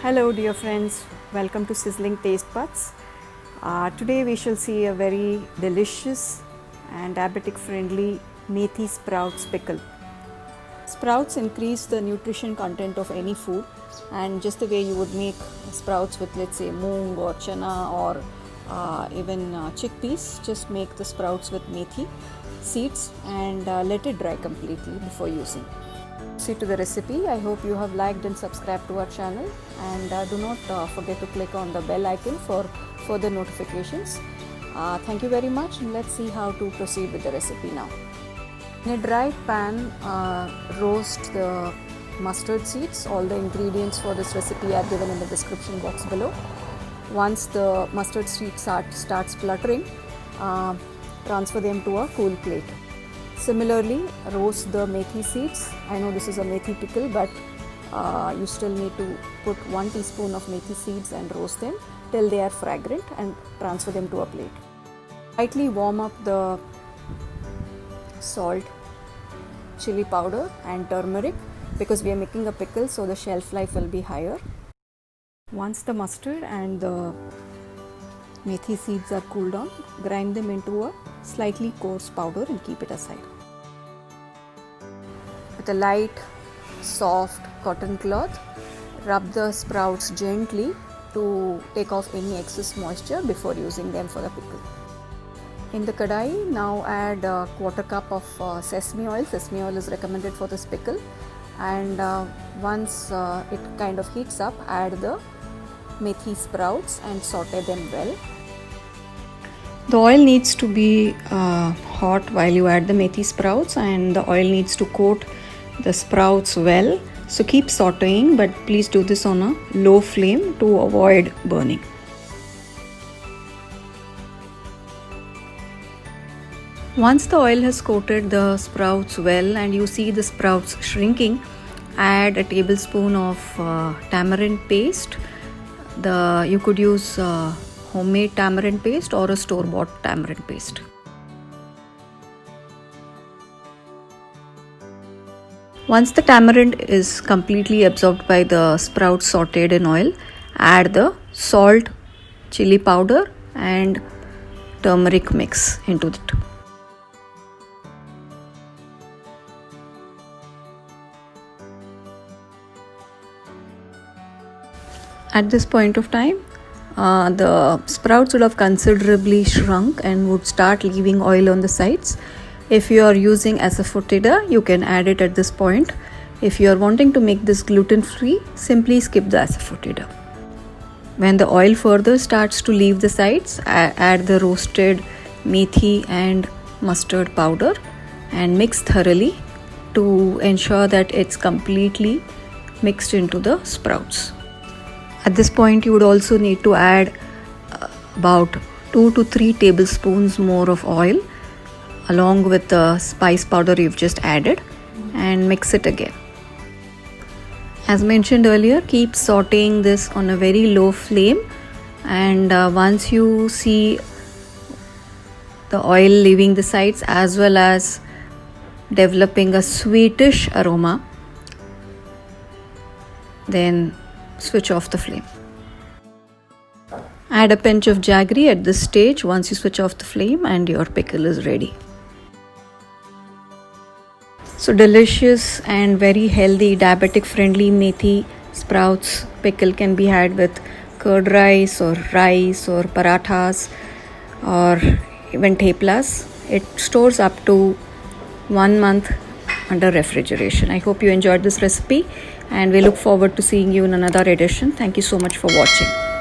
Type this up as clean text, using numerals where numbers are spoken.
Hello dear friends, welcome to Sizzling Taste Buds. Today we shall see a very delicious and diabetic friendly methi sprouts pickle. Sprouts increase the nutrition content of any food, and just the way you would make sprouts with, let's say, moong or chana or even chickpeas, just make the sprouts with methi seeds and let it dry completely before using. See to the recipe. I hope you have liked and subscribed to our channel, and do not forget to click on the bell icon for further notifications. Thank you very much, and let's see how to proceed with the recipe now. In a dry pan, roast the mustard seeds. All the ingredients for this recipe are given in the description box below. Once the mustard seeds starts spluttering, transfer them to a cool plate. Similarly, roast the methi seeds. I know this is a methi pickle, but you still need to put 1 teaspoon of methi seeds and roast them till they are fragrant and transfer them to a plate. Lightly warm up the salt, chili powder and turmeric because we are making a pickle, so the shelf life will be higher. Once the mustard and the methi seeds are cooled down, grind them into a slightly coarse powder and keep it aside. With a light, soft cotton cloth, rub the sprouts gently to take off any excess moisture before using them for the pickle. In the kadai, now add a quarter cup of sesame oil. Sesame oil is recommended for this pickle, and once it kind of heats up, add the methi sprouts and saute them well. The oil needs to be hot while you add the methi sprouts, and the oil needs to coat the sprouts well. So keep sauteing, but please do this on a low flame to avoid burning. Once the oil has coated the sprouts well and you see the sprouts shrinking, add a tablespoon of tamarind paste. You could use homemade tamarind paste or a store-bought tamarind paste. Once the tamarind is completely absorbed by the sprouts sauteed in oil, add the salt, chili powder and turmeric mix into it. At this point of time, the sprouts would have considerably shrunk and would start leaving oil on the sides. If you are using asafoetida, you can add it at this point. If you are wanting to make this gluten free, simply skip the asafoetida. When the oil further starts to leave the sides, add the roasted methi and mustard powder and mix thoroughly to ensure that it's completely mixed into the sprouts. At this point, you would also need to add about 2 to 3 tablespoons more of oil along with the spice powder you've just added, and mix it again. As mentioned earlier, keep sauteing this on a very low flame, and once you see the oil leaving the sides as well as developing a sweetish aroma, then switch off the flame. Add a pinch of jaggery at this stage once you switch off the flame, and your pickle is ready. So delicious and very healthy diabetic friendly methi sprouts pickle can be had with curd rice or parathas or even theplas. It stores up to 1 month under refrigeration. I hope you enjoyed this recipe, and we look forward to seeing you in another edition. Thank you so much for watching.